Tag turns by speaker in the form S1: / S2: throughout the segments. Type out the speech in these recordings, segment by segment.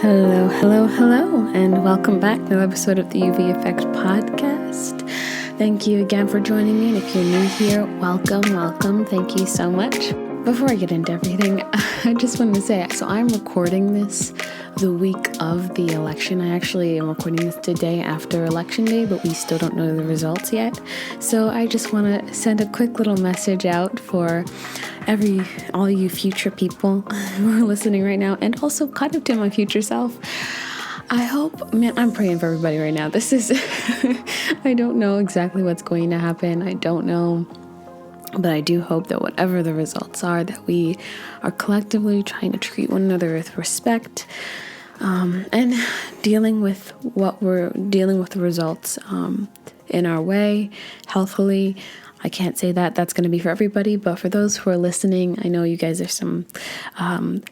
S1: Hello, hello, hello, and welcome back to another episode of the UV Effect podcast. Thank you again for joining me, and if you're new here, welcome. Thank you so much. Before I get into everything, I just wanted to say, so I'm recording this the week of the election. I actually am recording this the day after election day, but we still don't know the results yet. So I just want to send a quick little message out for all you future people who are listening right now, and also kind of to my future self. I hope, I'm praying for everybody right now. This is, I don't know exactly what's going to happen. I don't know. But I do hope that whatever the results are, that we are collectively trying to treat one another with respect, and dealing with the results in our way, healthfully. I can't say that that's going to be for everybody, but for those who are listening, I know you guys are some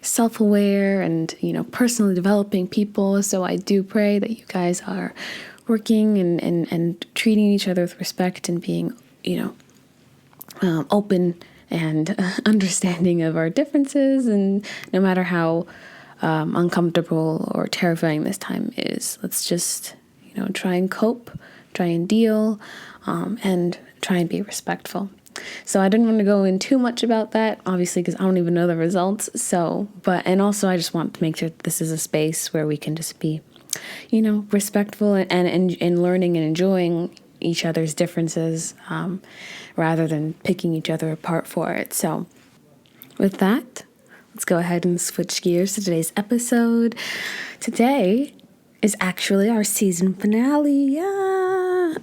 S1: self-aware and, personally developing people. So I do pray that you guys are working and treating each other with respect and being, open and understanding of our differences, and no matter how uncomfortable or terrifying this time is, let's just try and cope, try and deal, and try and be respectful. So I didn't want to go in too much about that, obviously, because I don't even know the results. And also I just want to make sure that this is a space where we can just be respectful and learning and enjoying each other's differences, rather than picking each other apart for it. So with that, let's go ahead and switch gears to today's episode. Today is actually our season finale. Yeah.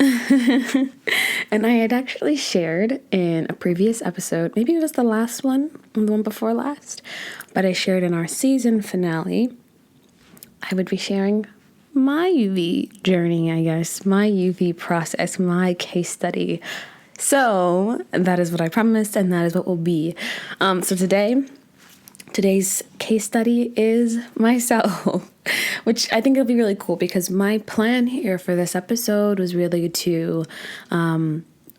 S1: And I had actually shared in a previous episode, maybe it was the last one, or the one before last, but I shared in our season finale, I would be sharing my UV journey, I guess, my UV process, my case study. So that is what I promised, and that is what will be. So today's case study is myself, which I think it'll be really cool, because my plan here for this episode was really to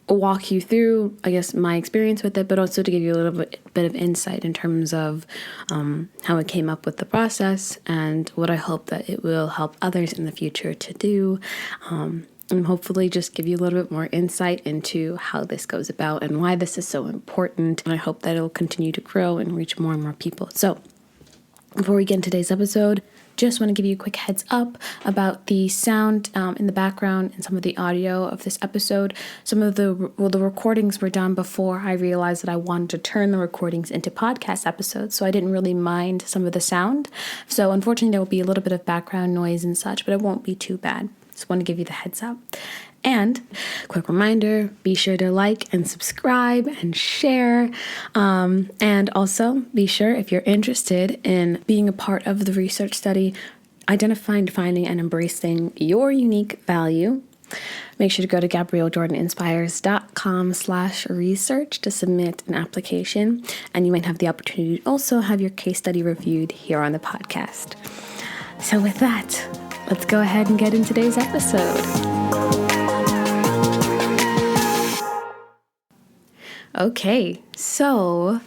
S1: walk you through, I guess, my experience with it, but also to give you a little bit of insight in terms of how I came up with the process and what I hope that it will help others in the future to do. And hopefully just give you a little bit more insight into how this goes about and why this is so important. And I hope that it'll continue to grow and reach more and more people. So before we get into today's episode, just want to give you a quick heads up about the sound in the background and some of the audio of this episode. Some of the recordings were done before I realized that I wanted to turn the recordings into podcast episodes, so I didn't really mind some of the sound. So unfortunately, there will be a little bit of background noise and such, but it won't be too bad. Just want to give you the heads up. And quick reminder, be sure to like and subscribe and share. And also be sure, if you're interested in being a part of the research study, identifying, defining, and embracing your unique value, make sure to go to GabrielleJordaninspires.com/research to submit an application. And you might have the opportunity to also have your case study reviewed here on the podcast. So with that, let's go ahead and get into today's episode. Okay, so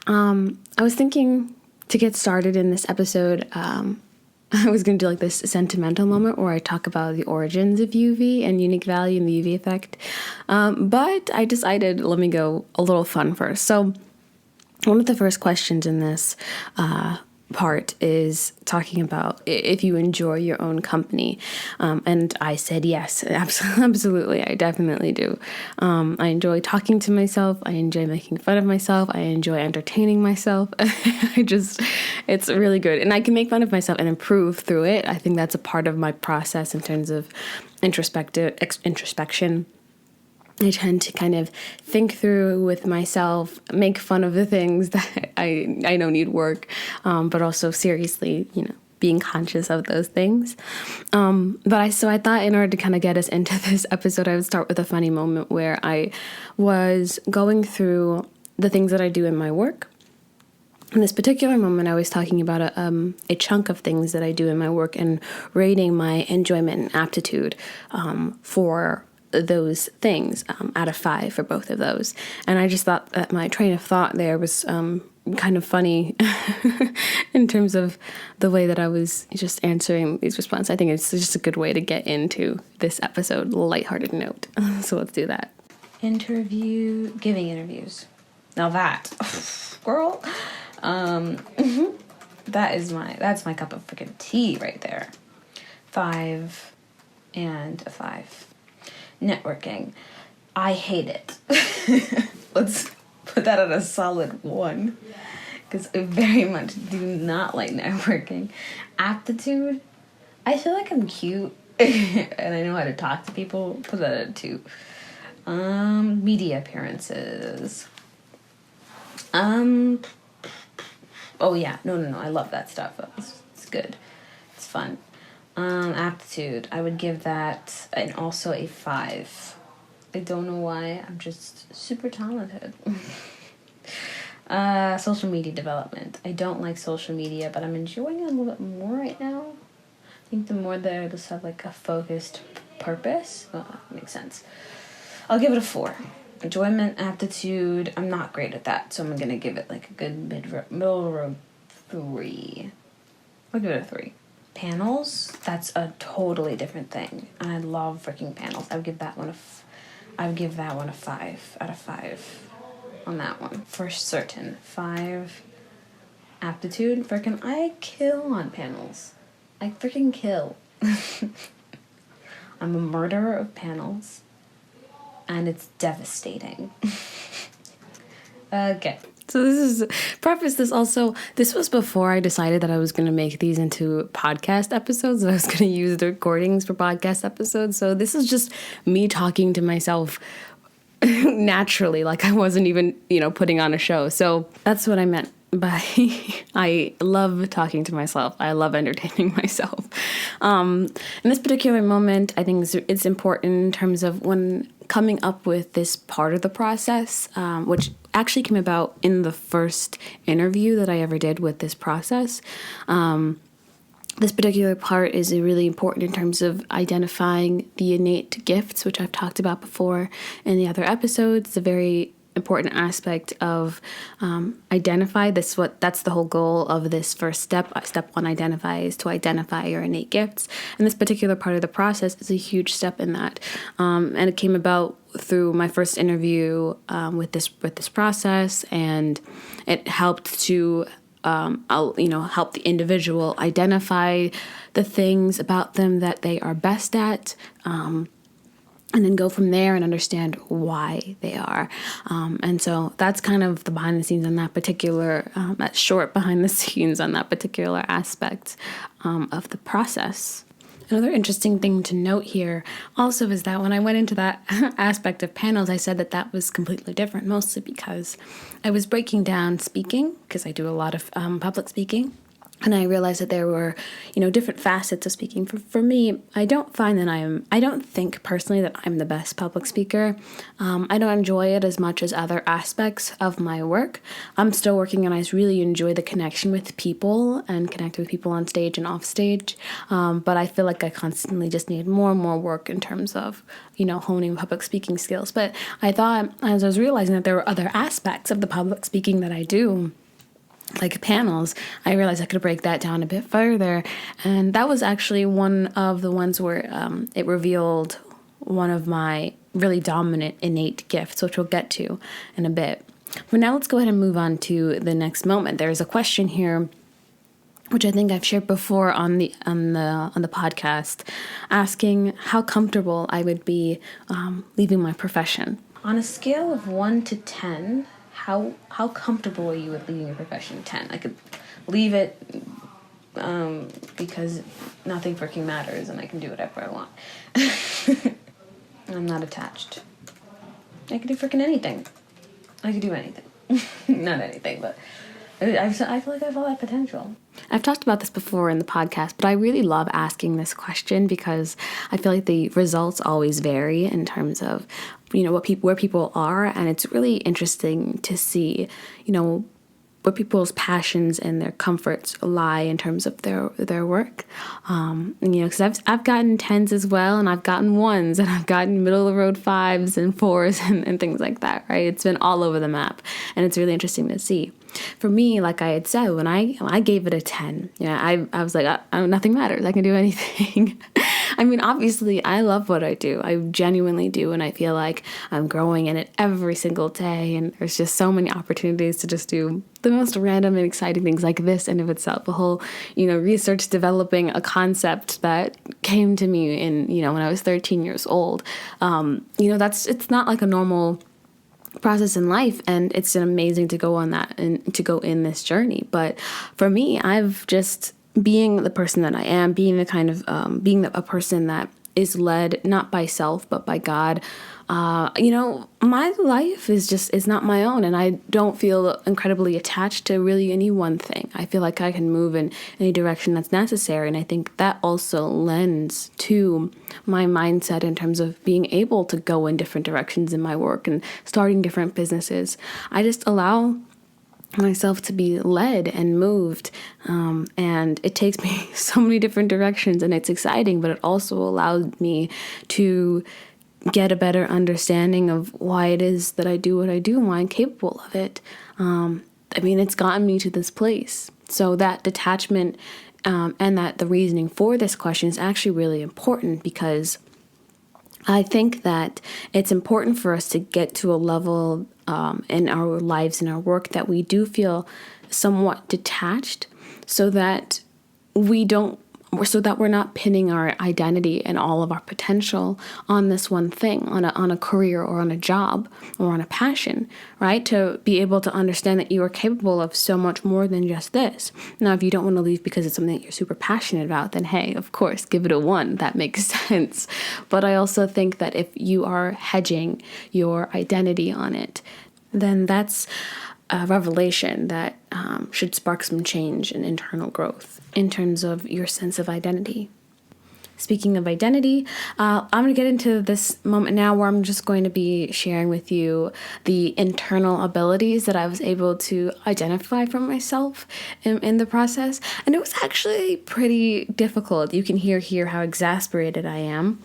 S1: I was thinking to get started in this episode, I was going to do like this sentimental moment where I talk about the origins of UV and unique value and the UV effect. But I decided, let me go a little fun first. So one of the first questions in this part is talking about if you enjoy your own company. And I said, yes, absolutely. I definitely do. I enjoy talking to myself. I enjoy making fun of myself. I enjoy entertaining myself. It's really good. And I can make fun of myself and improve through it. I think that's a part of my process in terms of introspection. I tend to kind of think through with myself, make fun of the things that I know need work, but also seriously, being conscious of those things. So I thought in order to kind of get us into this episode, I would start with a funny moment where I was going through the things that I do in my work. In this particular moment, I was talking about a chunk of things that I do in my work and rating my enjoyment and aptitude for those things out of 5 for both of those. And I just thought that my train of thought there was kind of funny in terms of the way that I was just answering these responses. I think it's just a good way to get into this episode, lighthearted note. So let's do that. Giving interviews. Now that, girl, that's my cup of freaking tea right there. 5 and a 5. Networking. I hate it. Let's put that at a solid 1. Because I very much do not like networking. Aptitude. I feel like I'm cute. And I know how to talk to people. Put that at a 2. Media appearances. Oh yeah. No. I love that stuff. It's good. It's fun. Aptitude. I would give that also a 5. I don't know why. I'm just super talented. Social media development. I don't like social media, but I'm enjoying it a little bit more right now. I think the more that I just have like a focused purpose. Well, that makes sense. I'll give it a 4. Enjoyment, aptitude. I'm not great at that, so I'm gonna give it like a good middle road 3. I'll give it a 3. Panels. That's a totally different thing, and I love freaking panels. I would give that one a 5 out of 5 on that one. For certain. 5. Aptitude. Freaking, I kill on panels. I freaking kill. I'm a murderer of panels. And it's devastating. Okay. So this was before I decided that I was going to make these into podcast episodes, that I was going to use the recordings for podcast episodes. So this is just me talking to myself naturally, like I wasn't even, putting on a show. So that's what I meant by I love talking to myself. I love entertaining myself. In this particular moment, I think it's important in terms of when coming up with this part of the process, which actually came about in the first interview that I ever did with this process. This particular part is really important in terms of identifying the innate gifts, which I've talked about before in the other episodes. It's a very important aspect of identify. That's the whole goal of this first step. Step 1, identify, is to identify your innate gifts. And this particular part of the process is a huge step in that. And it came about through my first interview with this process, and it helped to help the individual identify the things about them that they are best at, and then go from there and understand why they are. And so that's kind of the behind the scenes on that particular, that short behind the scenes on that particular aspect of the process. Another interesting thing to note here also is that when I went into that aspect of panels, I said that was completely different, mostly because I was breaking down speaking, because I do a lot of public speaking. And I realized that there were, different facets of speaking. For me, I don't think personally that I'm the best public speaker. I don't enjoy it as much as other aspects of my work. I'm still working, and I really enjoy the connection with people and connect with people on stage and off stage. But I feel like I constantly just need more and more work in terms of, honing public speaking skills. But I thought, as I was realizing that there were other aspects of the public speaking that I do, like panels, I realized I could break that down a bit further. And that was actually one of the ones where it revealed one of my really dominant innate gifts, which we'll get to in a bit. But now let's go ahead and move on to the next moment. There's a question here, which I think I've shared before on the podcast, asking how comfortable I would be leaving my profession. On a scale of 1 to 10, how comfortable are you with leaving your profession? 10. I could leave it because nothing freaking matters, and I can do whatever I want. I'm not attached. I could do freaking anything. I could do anything. Not anything, but I feel like I have all that potential. I've talked about this before in the podcast, but I really love asking this question because I feel like the results always vary in terms of, where people are, and it's really interesting to see, where people's passions and their comforts lie in terms of their work. Because I've gotten 10s as well, and I've gotten 1s, and I've gotten middle of the road 5s and 4s and things like that, right? It's been all over the map, and it's really interesting to see. For me, like I had said, when I gave it a 10, I was like, nothing matters. I can do anything. I mean, obviously, I love what I do. I genuinely do. And I feel like I'm growing in it every single day. And there's just so many opportunities to just do the most random and exciting things like this in of itself. A whole, research developing a concept that came to me in, when I was 13 years old. It's not like a normal process in life, and it's amazing to go on that and to go in this journey. But for me, I've just being the person that I am, being the kind of a person that is led not by self but by God. My life is not my own, and I don't feel incredibly attached to really any one thing. I feel like I can move in any direction that's necessary, and I think that also lends to my mindset in terms of being able to go in different directions in my work and starting different businesses. I just allow myself to be led and moved, and it takes me so many different directions, and it's exciting, but it also allowed me to get a better understanding of why it is that I do what I do and why I'm capable of it. It's gotten me to this place. So that detachment and that the reasoning for this question is actually really important, because I think that it's important for us to get to a level in our lives, in our work, that we do feel somewhat detached, so that we're not pinning our identity and all of our potential on this one thing, on a career or on a job or on a passion, right? To be able to understand that you are capable of so much more than just this. Now, if you don't want to leave because it's something that you're super passionate about, then hey, of course, give it a 1. That makes sense. But I also think that if you are hedging your identity on it, then that's a revelation that should spark some change and internal growth in terms of your sense of identity. Speaking of identity, I'm going to get into this moment now where I'm just going to be sharing with you the internal abilities that I was able to identify for myself in the process. And it was actually pretty difficult. You can hear here how exasperated I am.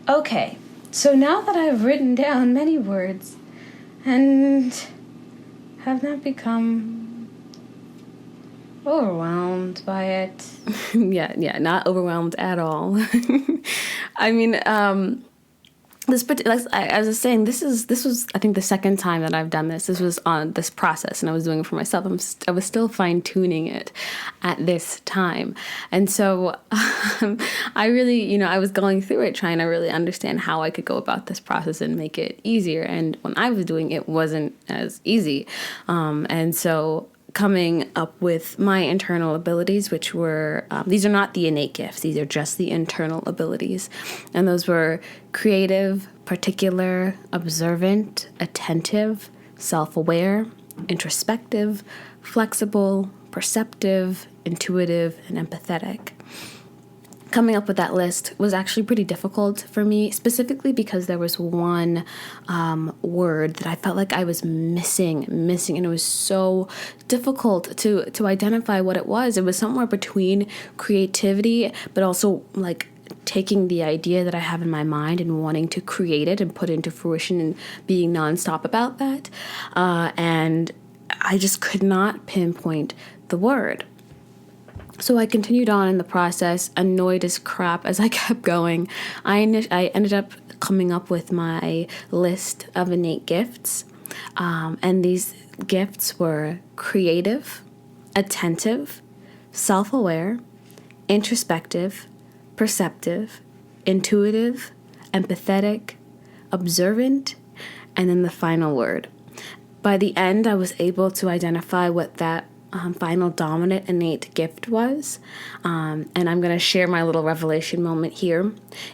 S1: Okay, so now that I've written down many words and have not become overwhelmed by it. yeah, not overwhelmed at all. I mean, as I was saying, this was I think the second time that I've done this. This was on this process, and I was doing it for myself. I was still fine tuning it at this time, and so I really, I was going through it, trying to really understand how I could go about this process and make it easier. And when I was doing it, wasn't as easy, and so coming up with my internal abilities, which were, these are not the innate gifts, these are just the internal abilities. And those were creative, particular, observant, attentive, self-aware, introspective, flexible, perceptive, intuitive, and empathetic. Coming up with that list was actually pretty difficult for me, specifically because there was one word that I felt like I was missing, and it was so difficult to identify what it was. It was somewhere between creativity, but also like taking the idea that I have in my mind and wanting to create it and put it into fruition and being nonstop about that. And I just could not pinpoint the word. So I continued on in the process, annoyed as crap as I kept going. I ended up coming up with my list of innate gifts. And these gifts were creative, attentive, self-aware, introspective, perceptive, intuitive, empathetic, observant, and then the final word. By the end, I was able to identify what that final dominant innate gift was. And I'm going to share my little revelation moment here.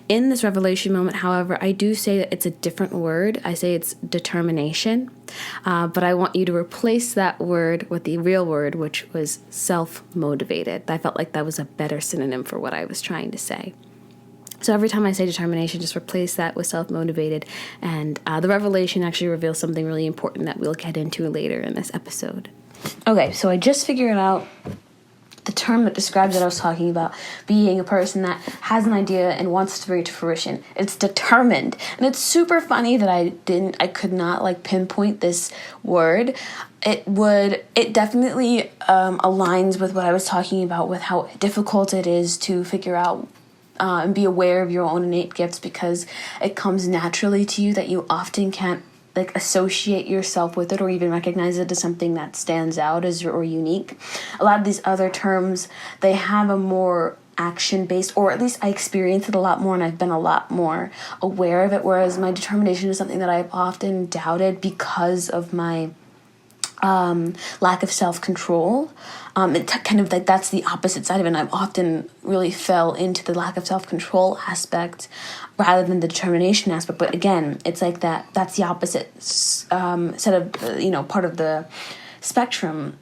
S1: In this revelation moment, however, I do say that it's a different word. I say it's determination. But I want you to replace that word with the real word, which was self-motivated. I felt like that was a better synonym for what I was trying to say. So every time I say determination, just replace that with self-motivated. And the revelation actually reveals something really important that we'll get into later in this episode. Okay, so I just figured out the term that describes what I was talking about, being a person that has an idea and wants to bring it to fruition. It's determined. And it's super funny that I could not pinpoint this word. it definitely aligns with what I was talking about, with how difficult it is to figure out and be aware of your own innate gifts, because it comes naturally to you that you often can't like associate yourself with it or even recognize it as something that stands out as or unique. A lot of these other terms, they have a more action-based, or at least I experience it a lot more and I've been a lot more aware of it, whereas my determination is something that I've often doubted because of my lack of self-control. Kind of like that's the opposite side of it, and I've often really fell into the lack of self-control aspect rather than the determination aspect. But again, it's like that's the opposite set of part of the spectrum.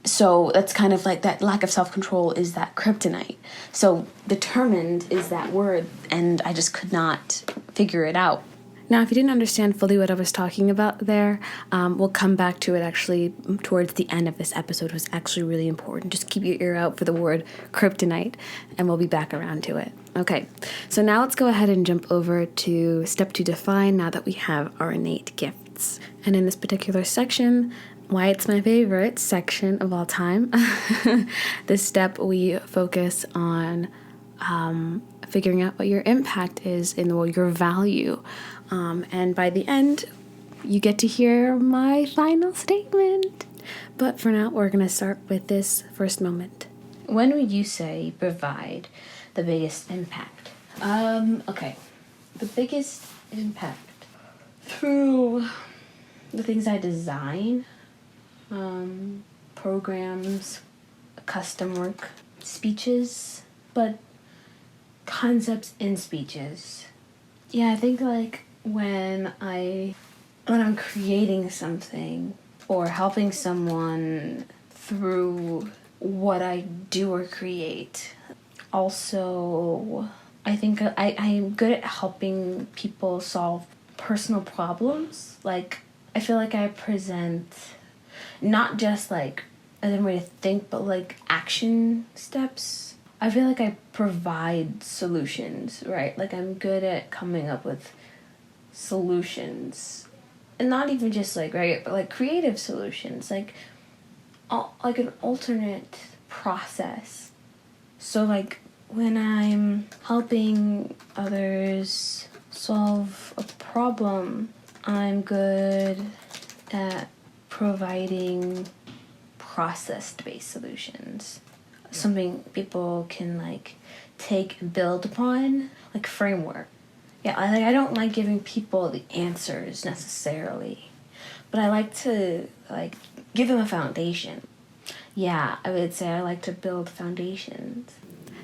S1: So that's kind of like that lack of self-control is that kryptonite. So determined is that word, and I just could not figure it out. Now, if you didn't understand fully what I was talking about there, we'll come back to it actually towards the end of this episode. It was actually really important. Just keep your ear out for the word kryptonite, and we'll be back around to it. Okay, so now let's go ahead and jump over to step 2, define, now that we have our innate gifts. And in this particular section, why it's my favorite section of all time, this step we focus on figuring out what your impact is in the world, your value. And by the end, you get to hear my final statement. But for now, we're going to start with this first moment. When would you say provide the biggest impact? Okay. The biggest impact through the things I design, programs, custom work, speeches, but concepts in speeches. Yeah, I think like when I'm creating something or helping someone through what I do or create. Also, I think I'm good at helping people solve personal problems. Like, I feel like I present not just like as a way to think, but like action steps. I feel like I provide solutions, right? Like, I'm good at coming up with solutions. And not even just like, right, but like creative solutions. Like an alternate process. So like when I'm helping others solve a problem, I'm good at providing process-based solutions. Something people can like take and build upon, like framework. Yeah, I don't like giving people the answers necessarily, but I like to like give them a foundation. Yeah, I would say I like to build foundations.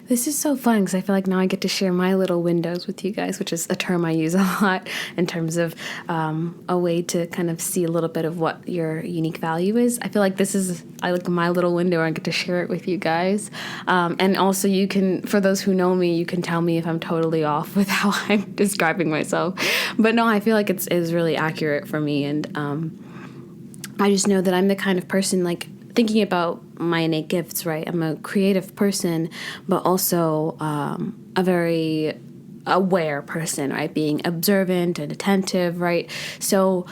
S1: This is so fun because I feel like now I get to share my little windows with you guys, which is a term I use a lot in terms of a way to kind of see a little bit of what your unique value is. I feel like this is like my little window. I get to share it with you guys. And also you can, for those who know me, you can tell me if I'm totally off with how I'm describing myself. But no, I feel like it's really accurate for me. And I just know that I'm the kind of person, like, thinking about my innate gifts, right? I'm a creative person, but also a very aware person, right? Being observant and attentive, right? So,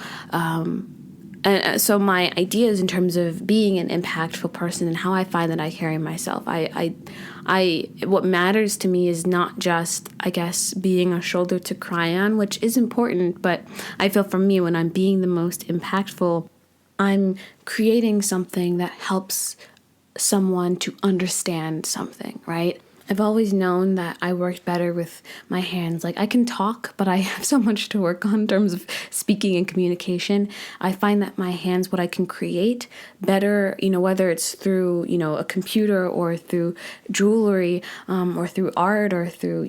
S1: so my ideas in terms of being an impactful person and how I find that I carry myself, what matters to me is not just, I guess, being a shoulder to cry on, which is important, but I feel for me when I'm being the most impactful, I'm creating something that helps someone to understand something, right? I've always known that I worked better with my hands. Like, I can talk, but I have so much to work on in terms of speaking and communication. I find that my hands, what I can create better, whether it's through, a computer or through jewelry, or through art or through,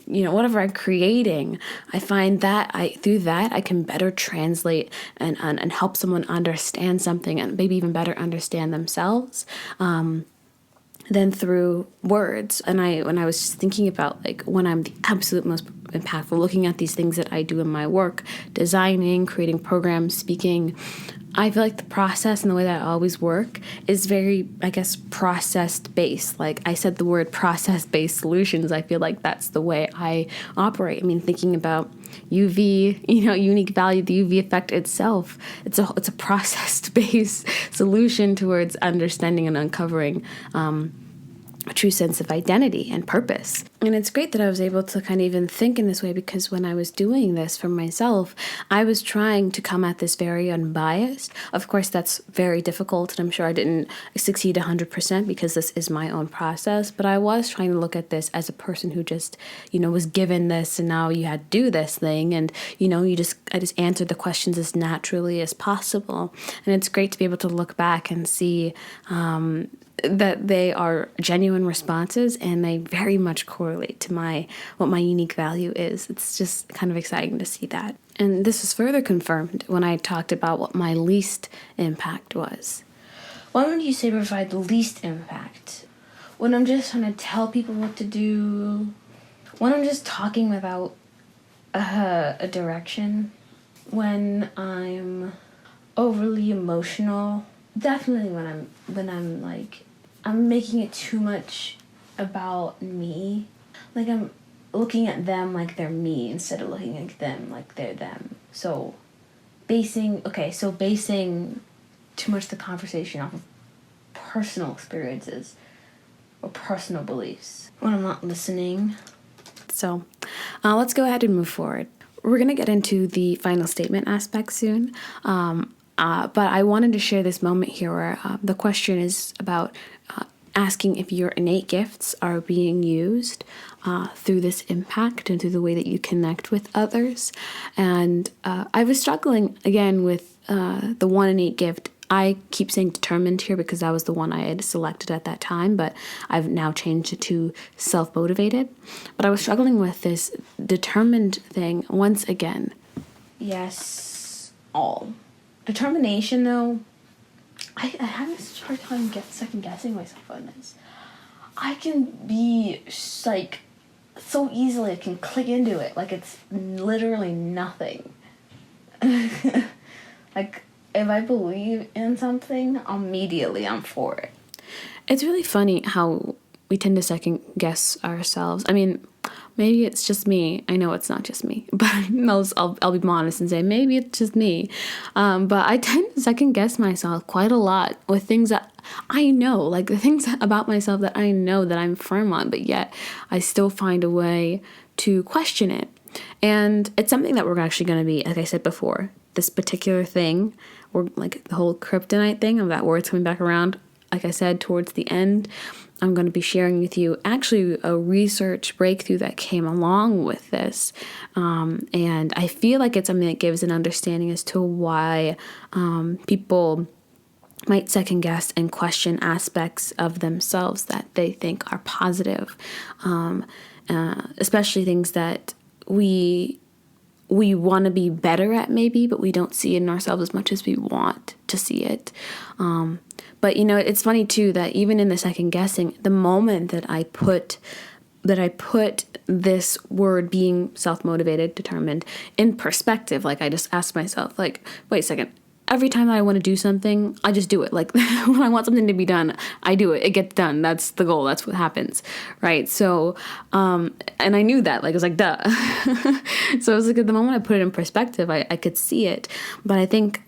S1: whatever I'm creating, I find that through that I can better translate and help someone understand something and maybe even better understand themselves. Than through words. And when I was just thinking about like when I'm the absolute most impactful. Looking at these things that I do in my work, designing, creating programs, speaking, I feel like the process and the way that I always work is very, I guess, process-based. Like I said, the word process-based solutions, I feel like that's the way I operate. I mean, thinking about UV, unique value, the UV effect itself, it's a process-based solution towards understanding and uncovering a true sense of identity and purpose. And it's great that I was able to kind of even think in this way, because when I was doing this for myself, I was trying to come at this very unbiased. Of course, that's very difficult, and I'm sure I didn't succeed 100% because this is my own process, but I was trying to look at this as a person who just, was given this and now you had to do this thing, and, I just answered the questions as naturally as possible. And it's great to be able to look back and see that they are genuine responses, and they very much correlate to what my unique value is. It's just kind of exciting to see that. And this was further confirmed when I talked about what my least impact was. When would you say provide the least impact? When I'm just trying to tell people what to do, when I'm just talking without a direction, when I'm overly emotional, definitely when I'm like, I'm making it too much about me. Like I'm looking at them like they're me instead of looking at them like they're them. So basing too much the conversation off of personal experiences or personal beliefs when I'm not listening. So let's go ahead and move forward. We're going to get into the final statement aspect soon. But I wanted to share this moment here where the question is about asking if your innate gifts are being used through this impact and through the way that you connect with others. And I was struggling again with the one innate gift. I keep saying determined here because that was the one I had selected at that time, but I've now changed it to self-motivated. But I was struggling with this determined thing once again. Yes, all. Determination, though, I have a hard time second guessing myself on this. I can be like so easily, I can click into it like it's literally nothing. Like if I believe in something, immediately I'm for it. It's really funny how we tend to second guess ourselves. I mean, maybe it's just me. I know it's not just me, but I'll be honest and say maybe it's just me. But I tend to second guess myself quite a lot with things that I know, like the things about myself that I know that I'm firm on, but yet I still find a way to question it. And it's something that we're actually going to be, like I said before, this particular thing, or like the whole Kryptonite thing of that word's coming back around. Like I said, towards the end, I'm going to be sharing with you actually a research breakthrough that came along with this. And I feel like it's something that gives an understanding as to why people might second guess and question aspects of themselves that they think are positive, especially things that we want to be better at maybe, but we don't see it in ourselves as much as we want to see it. But, it's funny, too, that even in the second guessing, the moment that I put this word being self-motivated, determined, in perspective, like I just asked myself, like, wait a second, every time that I want to do something, I just do it. Like when I want something to be done, I do it. It gets done. That's the goal. That's what happens, right? So, and I knew that, like, it was like, duh. So it was like, at the moment I put it in perspective, I could see it. But I think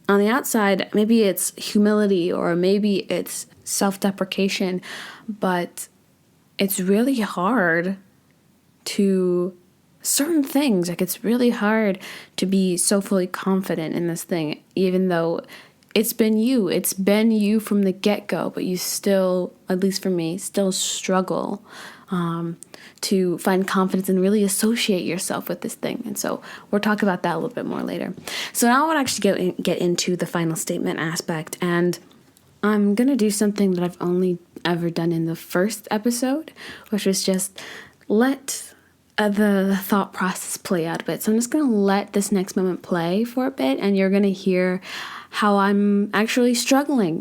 S1: on the outside, maybe it's humility or maybe it's self-deprecation, but it's really hard to certain things. Like, it's really hard to be so fully confident in this thing, even though it's been you from the get-go, but you still, at least for me, still struggle to find confidence and really associate yourself with this thing. And so we'll talk about that a little bit more later. So now I want to actually get into the final statement aspect, and I'm going to do something that I've only ever done in the first episode, which was just let the thought process play out a bit. So I'm just going to let this next moment play for a bit, and you're going to hear how I'm actually struggling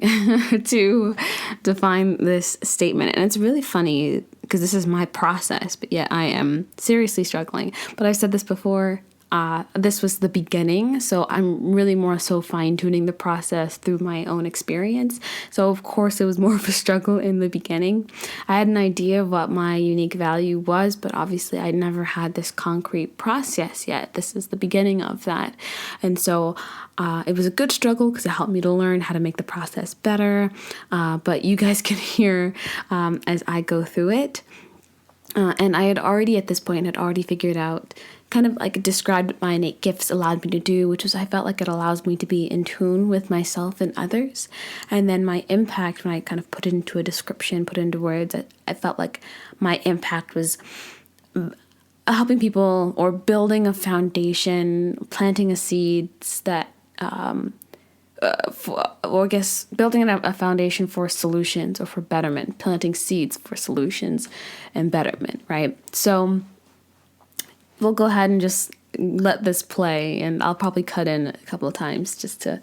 S1: to define this statement. And it's really funny because this is my process, but yet I am seriously struggling. But I've said this before. This was the beginning, so I'm really more so fine-tuning the process through my own experience. So of course it was more of a struggle in the beginning. I had an idea of what my unique value was, but obviously I never had this concrete process yet. This is the beginning of that. And so it was a good struggle because it helped me to learn how to make the process better. But you guys can hear as I go through it. And I had already, at this point, figured out, kind of like described what my innate gifts allowed me to do, which was I felt like it allows me to be in tune with myself and others. And then my impact, when I kind of put it into a description, put it into words, I felt like my impact was helping people or building a foundation, planting a seeds that building a foundation for solutions or for betterment, planting seeds for solutions and betterment, right? So we'll go ahead and just let this play, and I'll probably cut in a couple of times just to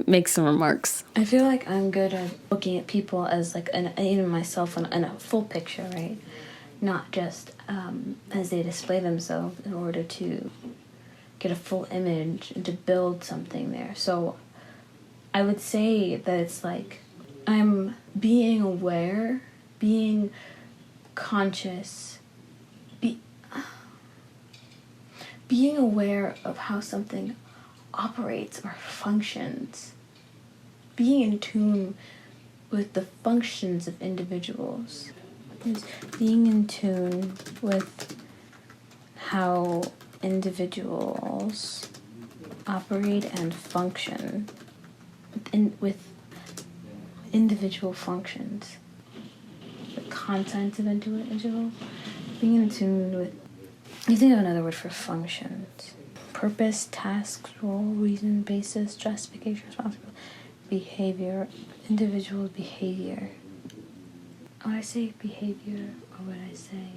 S1: make some remarks. I feel like I'm good at looking at people as like, even myself in a full picture, right? Not just as they display themselves in order to get a full image and to build something there. So I would say that it's like I'm being aware, being conscious, being aware of how something operates or functions, being in tune with the functions of individuals, being in tune with how individuals operate and function with individual functions, the content of individual, being in tune with, you think of another word for functions: purpose, tasks, role, reason, basis, justification, responsibility, behavior, individual behavior. Would I say behavior, or would I say,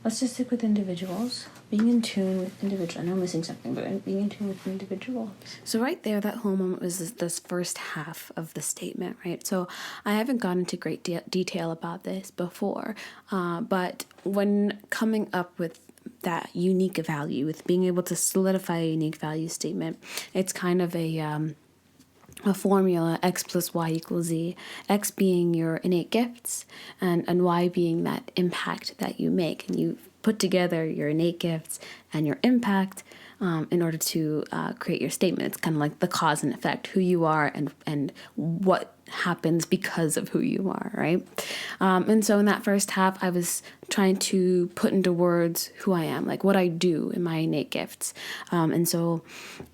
S1: let's just stick with individuals. Being in tune with individuals. I know I'm missing something, but being in tune with individuals. So right there, that whole moment was this first half of the statement, right? So I haven't gone into great detail about this before, but when coming up with that unique value, with being able to solidify a unique value statement, it's kind of a formula: X plus Y equals Z. X being your innate gifts, and Y being that impact that you make. And you put together your innate gifts and your impact in order to create your statement. It's kind of like the cause and effect, who you are and what happens because of who you are, right? And so in that first half, I was trying to put into words who I am, like what I do in my innate gifts. And so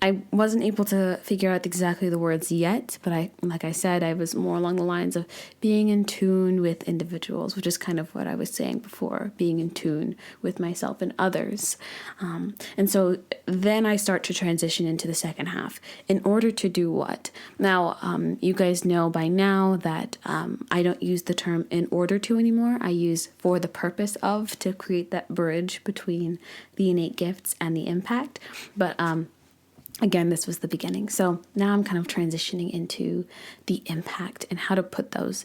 S1: I wasn't able to figure out exactly the words yet, but like I said, I was more along the lines of being in tune with individuals, which is kind of what I was saying before, being in tune with myself and others. And so then I start to transition into the second half. In order to do what? Now, you guys know by now that I don't use the term in order to anymore. I use for the purpose of, to create that bridge between the innate gifts and the impact. But again, this was the beginning. So now I'm kind of transitioning into the impact and how to put those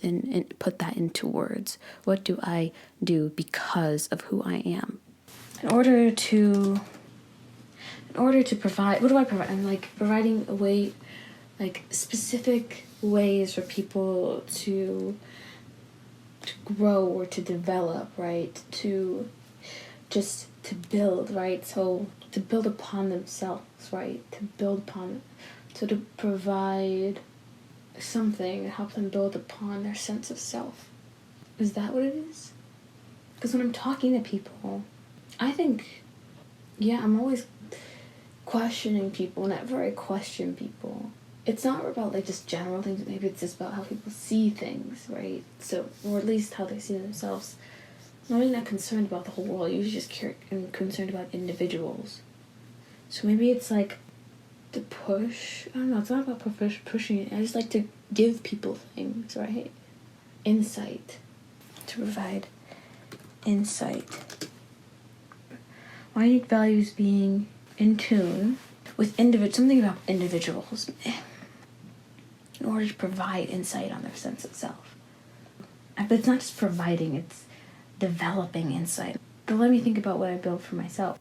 S1: put that into words. What do I do because of who I am? In order to provide, what do I provide? I'm like providing a way, like specific ways for people to grow or to develop, right? To build, right? So to build upon themselves, right? So to provide something to help them build upon their sense of self. Is that what it is? Because when I'm talking to people, I think, I'm always questioning people. Whenever I question people, it's not about like just general things. Maybe it's just about how people see things, right? So, or at least how they see themselves. I'm really not concerned about the whole world. I'm usually just concerned about individuals. So maybe it's like to push. I don't know. It's not about pushing it. I just like to give people things, right? Insight. To provide insight. My unique value is being in tune with something about individuals, in order to provide insight on their sense of self. But it's not just providing, it's developing insight. But let me think about what I built for myself.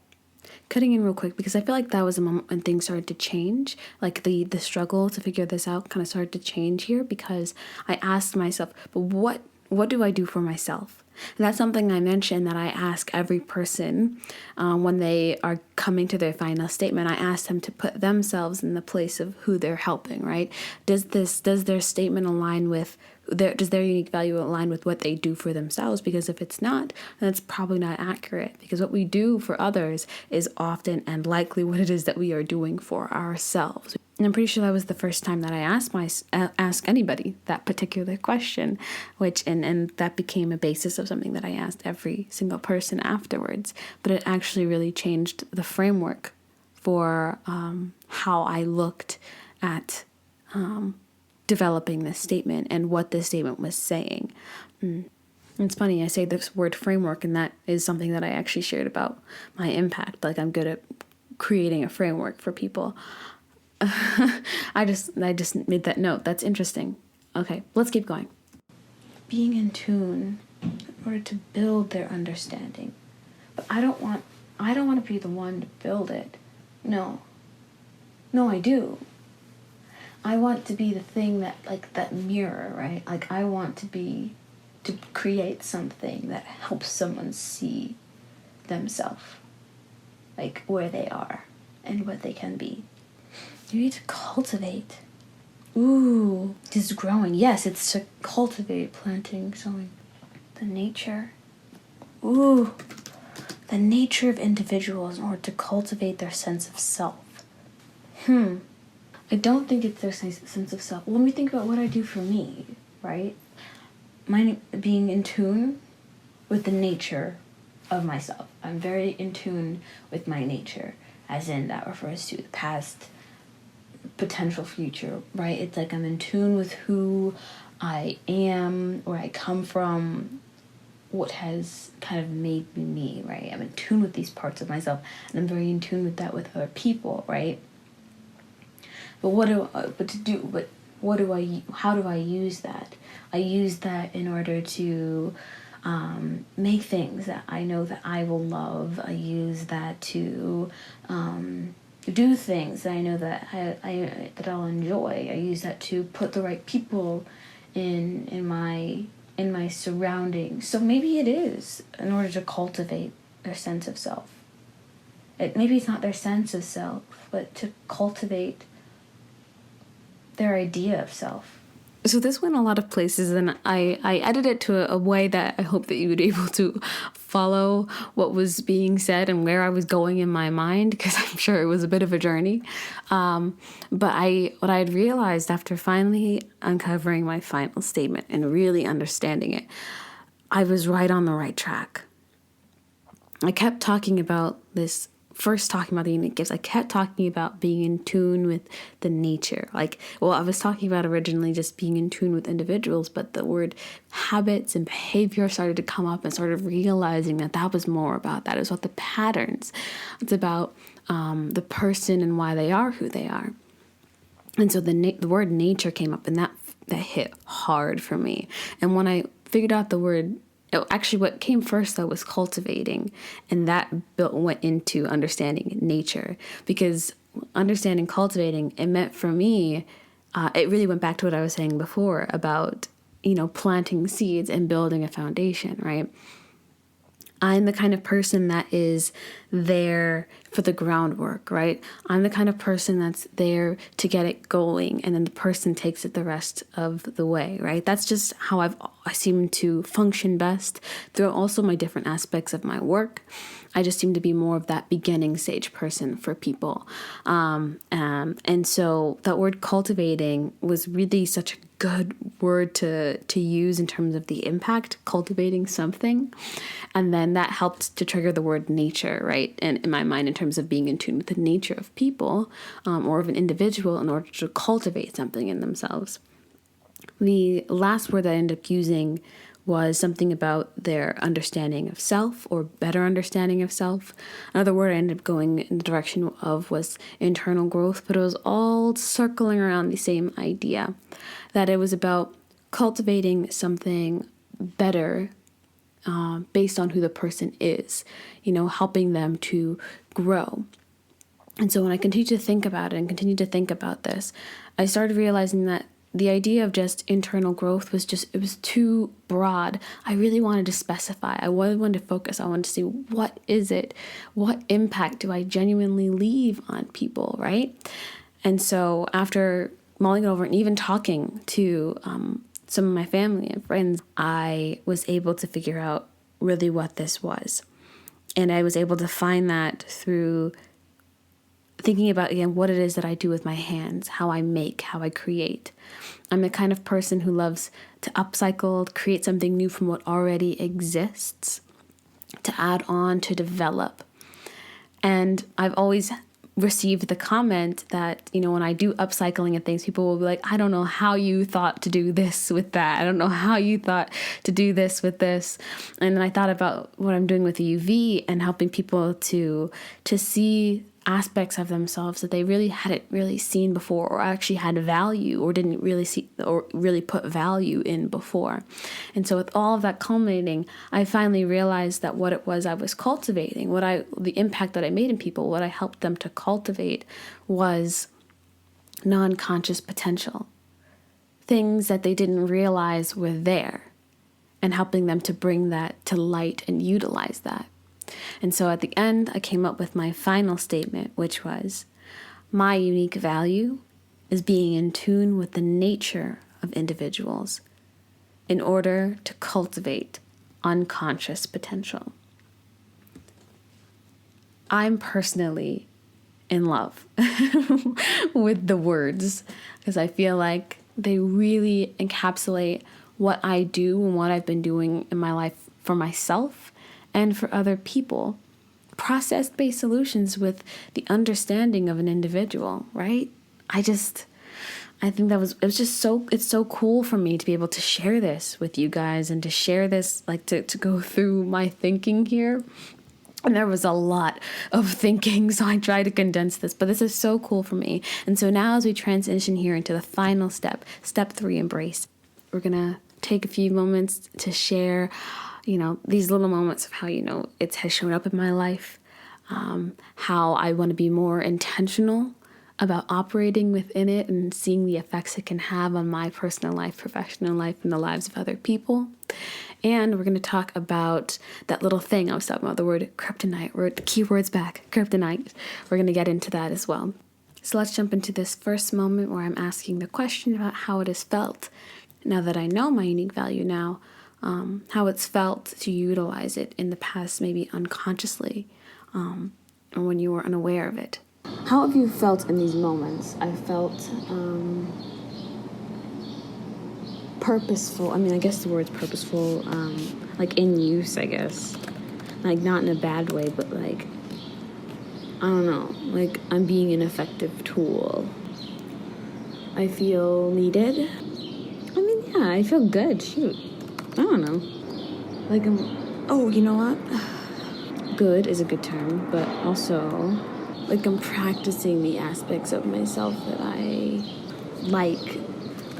S1: Cutting in real quick, because I feel like that was a moment when things started to change. Like the struggle to figure this out kind of started to change here, because I asked myself, but what do I do for myself? And that's something I mentioned that I ask every person when they are coming to their final statement. I ask them to put themselves in the place of who they're helping, right? Does their statement align with does their unique value align with what they do for themselves? Because if it's not, then it's probably not accurate, because what we do for others is often and likely what it is that we are doing for ourselves. And I'm pretty sure that was the first time that I asked anybody that particular question, and that became a basis of something that I asked every single person afterwards. But it actually really changed the framework for how I looked at developing this statement and what this statement was saying. It's funny, I say this word framework, and that is something that I actually shared about my impact. Like, I'm good at creating a framework for people. I just made that note. That's interesting. Okay, let's keep going. Being in tune in order to build their understanding. But I don't want to be the one to build it. No, I do. I want to be the thing that, like, that mirror, right? Like, I want to create something that helps someone see themselves, like, where they are and what they can be. You need to cultivate. Ooh, this is growing. Yes, it's to cultivate, planting, sowing. The nature. Ooh, the nature of individuals in order to cultivate their sense of self. I don't think it's their sense of self. Well, let me think about what I do for me, right? Mine being in tune with the nature of myself. I'm very in tune with my nature, as in that refers to the past, potential future, right? It's like I'm in tune with who I am, where I come from, what has kind of made me, right? I'm in tune with these parts of myself, and I'm very in tune with that with other people, right? But how do I use that? I use that in order to make things that I know that I will love. I use that to do things that I know that that I'll enjoy. I use that to put the right people in my surroundings. So maybe it is in order to cultivate their sense of self. Maybe it's not their sense of self, but to cultivate their idea of self. So this went a lot of places, and I edited it to a way that I hope that you would be able to follow what was being said and where I was going in my mind, because I'm sure it was a bit of a journey. But what I had realized after finally uncovering my final statement and really understanding it, I was right on the right track. I kept talking about this. First talking about the unique gifts, I kept talking about being in tune with the nature. I was talking about originally just being in tune with individuals, but the word habits and behavior started to come up, and started realizing that was more about that. It's about the patterns. It's about the person and why they are who they are. And so the word nature came up, and that hit hard for me. And when I figured out the word, actually, what came first, though, was cultivating, and that went into understanding nature, because understanding cultivating, it meant for me, it really went back to what I was saying before about, planting seeds and building a foundation, right? I'm the kind of person that is there for the groundwork, right? I'm the kind of person that's there to get it going, and then the person takes it the rest of the way, right? That's just how I seem to function best through also my different aspects of my work. I just seem to be more of that beginning stage person for people. And so that word cultivating was really such a good word to use in terms of the impact, cultivating something. And then that helped to trigger the word nature, right? And in my mind, in terms of being in tune with the nature of people or of an individual in order to cultivate something in themselves. The last word that I ended up using was something about their understanding of self or better understanding of self. Another word I ended up going in the direction of was internal growth, but it was all circling around the same idea, that it was about cultivating something better based on who the person is, helping them to grow. And so when I continued to think about it and continued to think about this, I started realizing that the idea of just internal growth it was too broad. I really wanted to specify. I wanted to focus. I wanted to see, what is it? What impact do I genuinely leave on people, right? And so after mulling it over and even talking to some of my family and friends, I was able to figure out really what this was. And I was able to find that through thinking about, again, what it is that I do with my hands, how I make, how I create. I'm the kind of person who loves to upcycle, to create something new from what already exists, to add on, to develop. And I've always received the comment that, when I do upcycling and things, people will be like, I don't know how you thought to do this with that. I don't know how you thought to do this with this. And then I thought about what I'm doing with the UV and helping people to see aspects of themselves that they really hadn't really seen before, or actually had value, or didn't really see or really put value in before. And so with all of that culminating, I finally realized that what it was I was cultivating, the impact that I made in people, what I helped them to cultivate was non-conscious potential, things that they didn't realize were there, and helping them to bring that to light and utilize that. And so at the end, I came up with my final statement, which was, my unique value is being in tune with the nature of individuals in order to cultivate unconscious potential. I'm personally in love with the words, because I feel like they really encapsulate what I do and what I've been doing in my life for myself and for other people. Process-based solutions with the understanding of an individual, right? I think it's so cool for me to be able to share this with you guys, and to share this, like to go through my thinking here. And there was a lot of thinking, so I tried to condense this, but this is so cool for me. And so now, as we transition here into the final step 3, embrace, we're gonna take a few moments to share these little moments of how, it has shown up in my life, how I want to be more intentional about operating within it and seeing the effects it can have on my personal life, professional life, and the lives of other people. And we're going to talk about that little thing I was talking about, the word Kryptonite, the keyword's back, Kryptonite. We're going to get into that as well. So let's jump into this first moment where I'm asking the question about how it has felt, now that I know my unique value now, how it's felt to utilize it in the past, maybe unconsciously, or when you were unaware of it. How have you felt in these moments? I felt purposeful. I mean, I guess the word's purposeful, like in use, I guess. Like not in a bad way, but like, I don't know, like I'm being an effective tool. I feel needed. I mean, yeah, I feel good. Shoot. I don't know. Like you know what? Good is a good term, but also like I'm practicing the aspects of myself that I like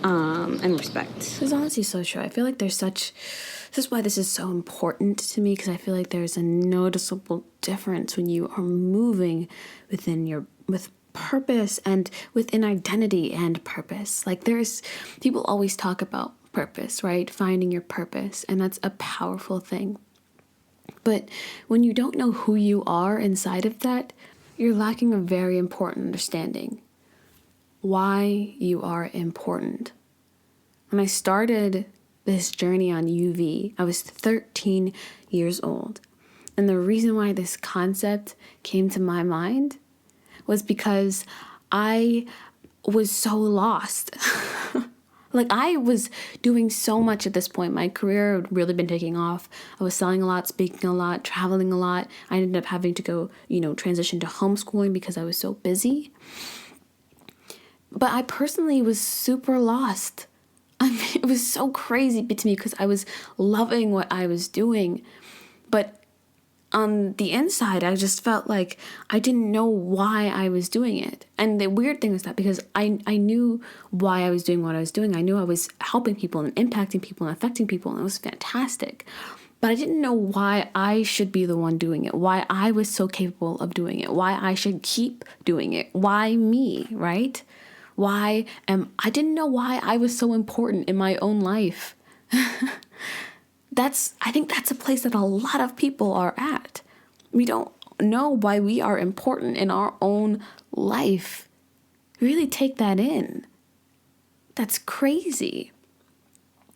S1: and respect. This is honestly so true. I feel like this is why this is so important to me, because I feel like there's a noticeable difference when you are moving with purpose and within identity and purpose. Like people always talk about purpose, right? Finding your purpose. And that's a powerful thing. But when you don't know who you are inside of that, you're lacking a very important understanding. Why you are important. When I started this journey on UV, I was 13 years old. And the reason why this concept came to my mind was because I was so lost. Like I was doing so much at this point. My career had really been taking off. I was selling a lot, speaking a lot, traveling a lot. I ended up having to go, transition to homeschooling because I was so busy. But I personally was super lost. It was so crazy to me because I was loving what I was doing. But on the inside, I just felt like I didn't know why I was doing it. And the weird thing was that because I knew why I was doing what I was doing, I knew I was helping people and impacting people and affecting people, and it was fantastic. But I didn't know why I should be the one doing it, why I was so capable of doing it, why I should keep doing it, why me, right? I didn't know why I was so important in my own life. I think that's a place that a lot of people are at. We don't know why we are important in our own life. Really take that in. That's crazy.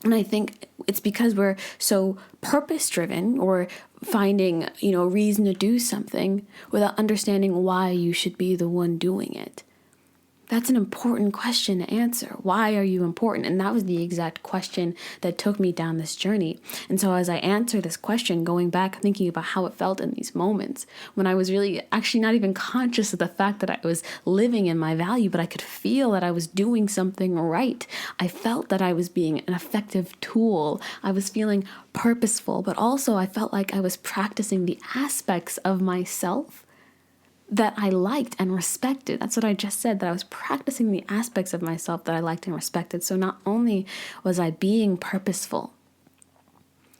S1: And I think it's because we're so purpose-driven, or finding, a reason to do something without understanding why you should be the one doing it. That's an important question to answer. Why are you important? And that was the exact question that took me down this journey. And so as I answer this question, going back, thinking about how it felt in these moments, when I was really actually not even conscious of the fact that I was living in my value, but I could feel that I was doing something right. I felt that I was being an effective tool. I was feeling purposeful, but also I felt like I was practicing the aspects of myself that I liked and respected. That's what I just said, that I was practicing the aspects of myself that I liked and respected. So not only was I being purposeful,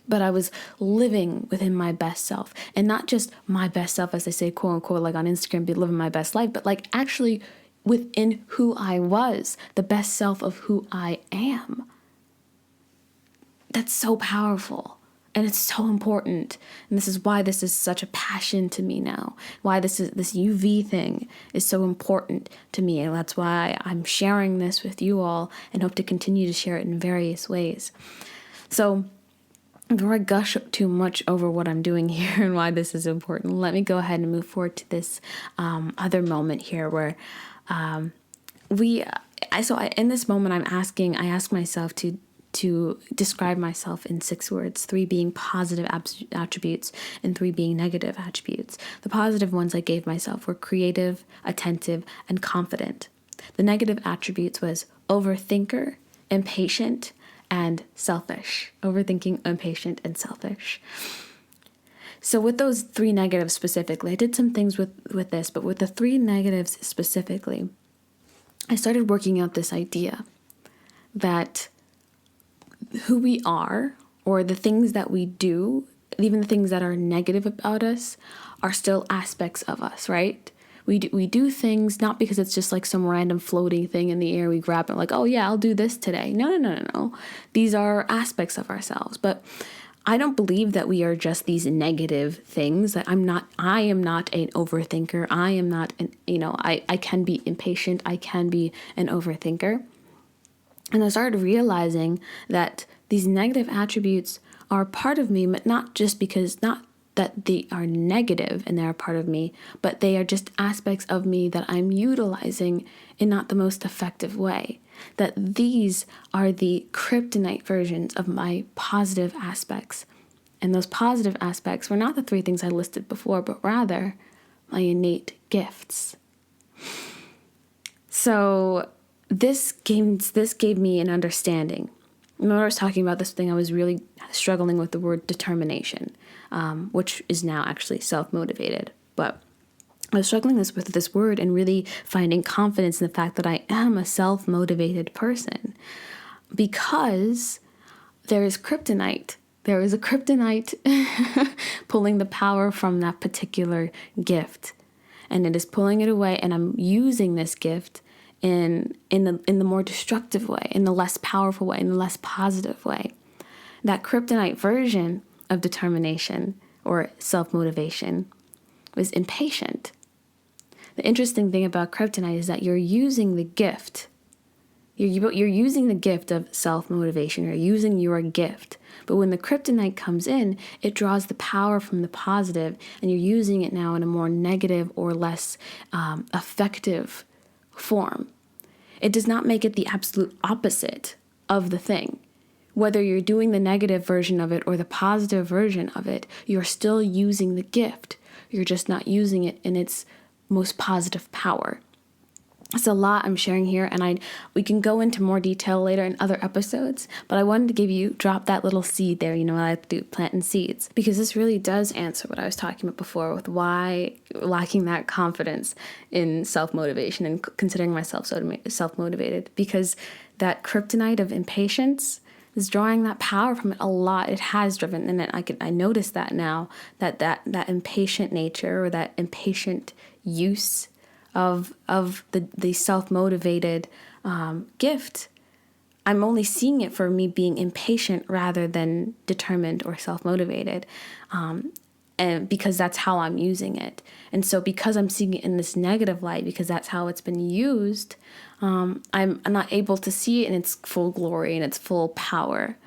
S1: but I was living within my best self. And not just my best self, as they say, quote unquote, like on Instagram, be living my best life, but like actually within who I was, the best self of who I am. That's so powerful. And it's so important. And this is why this is such a passion to me now. Why this UV thing is so important to me. And that's why I'm sharing this with you all and hope to continue to share it in various ways. So before I gush too much over what I'm doing here and why this is important, let me go ahead and move forward to this other moment here where in this moment I ask myself to describe myself in 6 words, 3 being positive attributes and 3 being negative attributes. The positive ones I gave myself were creative, attentive, and confident. The negative attributes was overthinker, impatient, and selfish. Overthinking, impatient, and selfish. So with those 3 negatives specifically, I did some things with this, but with the 3 negatives specifically, I started working out this idea that who we are, or the things that we do, even the things that are negative about us, are still aspects of us, right? We do things not because it's just like some random floating thing in the air we grab and like, oh yeah, I'll do this today. No. These are aspects of ourselves. But I don't believe that we are just these negative things. That I am not an overthinker. I am not I can be impatient. I can be an overthinker. And I started realizing that these negative attributes are part of me, but not that they are negative and they're a part of me, but they are just aspects of me that I'm utilizing in not the most effective way. That these are the Kryptonite versions of my positive aspects. And those positive aspects were not the 3 things I listed before, but rather my innate gifts. So this gave me an understanding. Remember I was talking about this thing, I was really struggling with the word determination, which is now actually self-motivated. But I was struggling with this word and really finding confidence in the fact that I am a self-motivated person. Because there is kryptonite. There is a kryptonite pulling the power from that particular gift. And it is pulling it away, and I'm using this gift in the more destructive way, in the less powerful way, in the less positive way. That kryptonite version of determination or self-motivation was impatient. The interesting thing about kryptonite is that you're using the gift. You're using the gift of self-motivation. You're using your gift. But when the kryptonite comes in, it draws the power from the positive, and you're using it now in a more negative or less effective form. It does not make it the absolute opposite of the thing. Whether you're doing the negative version of it or the positive version of it, you're still using the gift. You're just not using it in its most positive power. It's a lot I'm sharing here, and we can go into more detail later in other episodes, but I wanted to drop that little seed there. I like to do planting seeds, because this really does answer what I was talking about before with why lacking that confidence in self-motivation and considering myself self-motivated, because that kryptonite of impatience is drawing that power from it a lot. It has driven, and I notice that now, that impatient nature, or that impatient use of the self-motivated gift. I'm only seeing it for me being impatient rather than determined or self-motivated, and because that's how I'm using it. And so because I'm seeing it in this negative light, because that's how it's been used, I'm not able to see it in its full glory and its full power.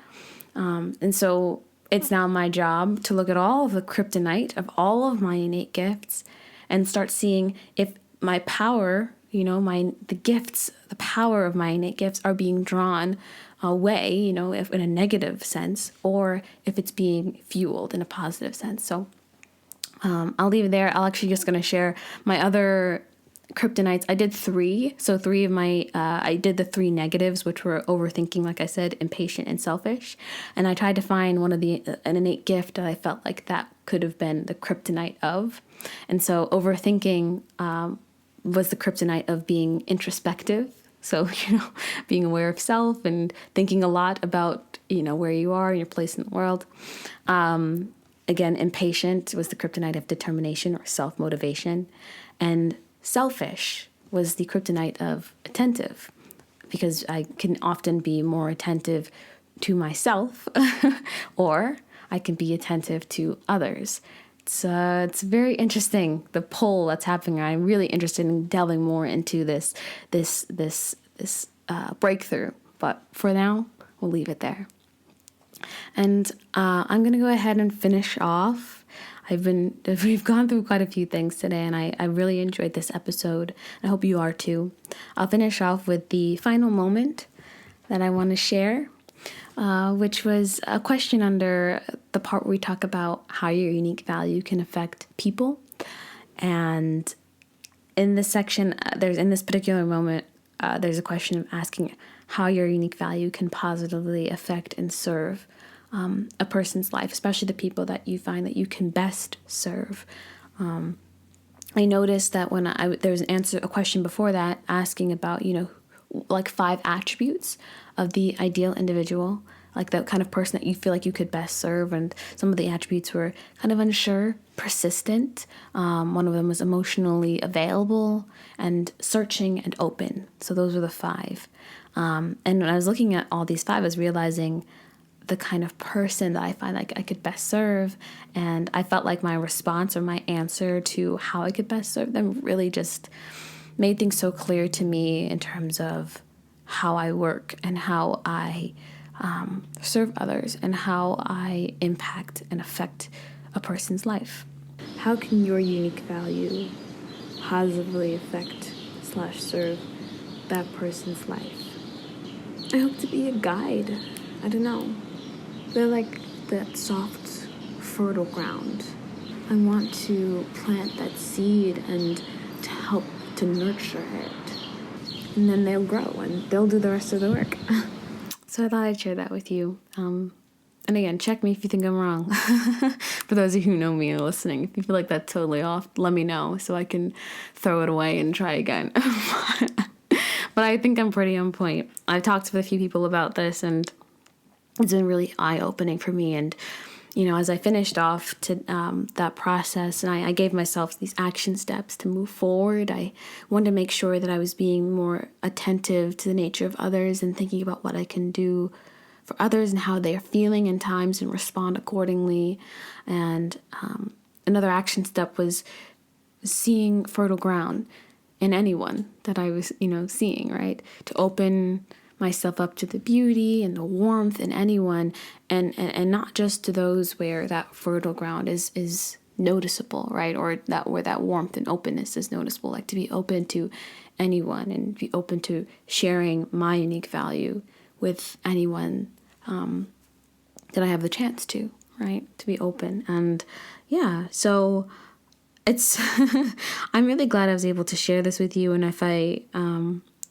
S1: And so it's now my job to look at all of the kryptonite of all of my innate gifts and start seeing if my power, the gifts, the power of my innate gifts are being drawn away, if in a negative sense, or if it's being fueled in a positive sense. So I'll leave it there. I'll actually just going to share my other kryptonites. I did 3. So 3 of my, I did the 3 negatives, which were overthinking, like I said, impatient and selfish. And I tried to find an innate gift that I felt like that could have been the kryptonite of. And so overthinking, was the kryptonite of being introspective. So, being aware of self and thinking a lot about, where you are and your place in the world. Again, impatient was the kryptonite of determination or self-motivation. And selfish was the kryptonite of attentive, because I can often be more attentive to myself or I can be attentive to others. It's very interesting, the pull that's happening. I'm really interested in delving more into this breakthrough. But for now, we'll leave it there. And I'm going to go ahead and finish off. We've gone through quite a few things today, and I really enjoyed this episode. I hope you are too. I'll finish off with the final moment that I want to share, which was a question under the part where we talk about how your unique value can affect people. And in this section, in this particular moment, there's a question of asking how your unique value can positively affect and serve a person's life, especially the people that you find that you can best serve. I noticed that when there was a question before that asking about, like 5 attributes of the ideal individual, like the kind of person that you feel like you could best serve. And some of the attributes were kind of unsure, persistent. One of them was emotionally available, and searching and open. So those were the 5. And when I was looking at all these 5, I was realizing the kind of person that I find like I could best serve. And I felt like my response or my answer to how I could best serve them really just made things so clear to me in terms of how I work and how I serve others and how I impact and affect a person's life. How can your unique value positively affect / serve that person's life? I hope to be a guide. I don't know. They're like that soft, fertile ground. I want to plant that seed and to help to nurture it. And then they'll grow and they'll do the rest of the work. So I thought I'd share that with you. And again, check me if you think I'm wrong. For those of you who know me and are listening, if you feel like that's totally off, let me know so I can throw it away and try again. But I think I'm pretty on point. I've talked with a few people about this, and it's been really eye-opening for me. And, as I finished off to that process, and I gave myself these action steps to move forward, I wanted to make sure that I was being more attentive to the nature of others and thinking about what I can do for others and how they are feeling in times and respond accordingly. And another action step was seeing fertile ground in anyone that I was, seeing, right? To open myself up to the beauty and the warmth in anyone, and not just to those where that fertile ground is noticeable, right? Or that where that warmth and openness is noticeable, like to be open to anyone and be open to sharing my unique value with anyone that I have the chance to, right? To be open. And yeah, so I'm really glad I was able to share this with you. And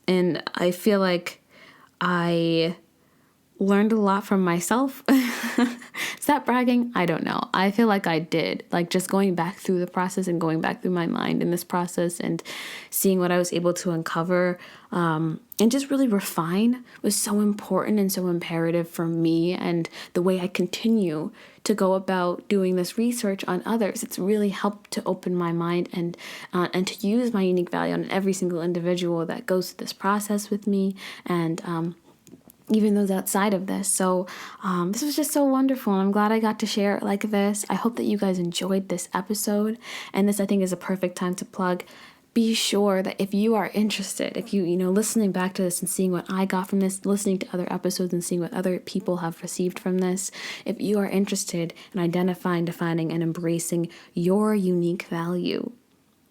S1: and I feel like I learned a lot from myself. Is that bragging? I don't know. I feel like I did. Like just going back through the process and going back through my mind in this process and seeing what I was able to uncover and just really refine was so important and so imperative for me and the way I continue to go about doing this research on others. It's really helped to open my mind and to use my unique value on every single individual that goes through this process with me and even those outside of this. So this was just so wonderful. And I'm glad I got to share it like this. I hope that you guys enjoyed this episode. And this, I think, is a perfect time to plug. Be sure that if you are interested, if you listening back to this and seeing what I got from this, listening to other episodes and seeing what other people have received from this, if you are interested in identifying, defining, and embracing your unique value,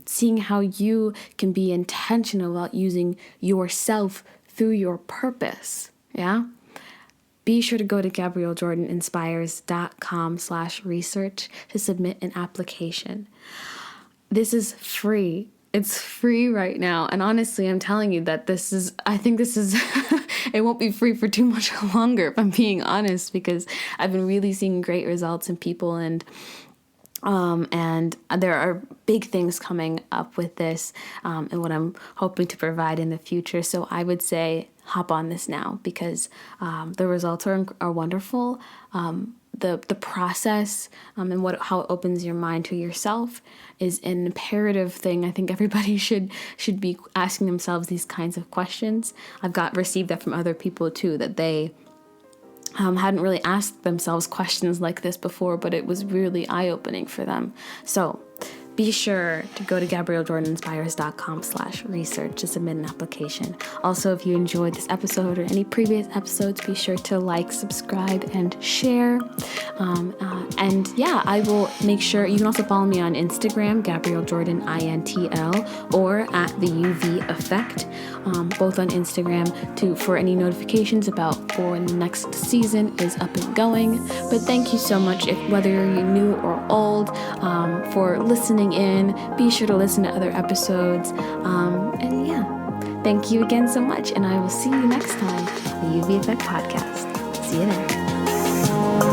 S1: seeing how you can be intentional about using yourself through your purpose, yeah? Be sure to go to GabrielleJordanInspires.com/research to submit an application. This is free. It's free right now. And honestly, I'm telling you that I think this is, it won't be free for too much longer, if I'm being honest, because I've been really seeing great results in people and there are big things coming up with this and what I'm hoping to provide in the future. So I would say hop on this now because the results are wonderful. The process and how it opens your mind to yourself is an imperative thing. I think everybody should be asking themselves these kinds of questions. I've received that from other people too, that they hadn't really asked themselves questions like this before, but it was really eye-opening for them. So be sure to go to GabrielleJordanInspires.com/research to submit an application. Also, if you enjoyed this episode or any previous episodes, be sure to like, subscribe, and share. I will make sure you can also follow me on Instagram, GabrielleJordanIntl, or at the UV Effect, both on Instagram for any notifications about when the next season is up and going. But thank you so much, whether you're new or old, for listening in. Be sure to listen to other episodes. Thank you again so much, and I will see you next time on the UV Effect Podcast. See you there.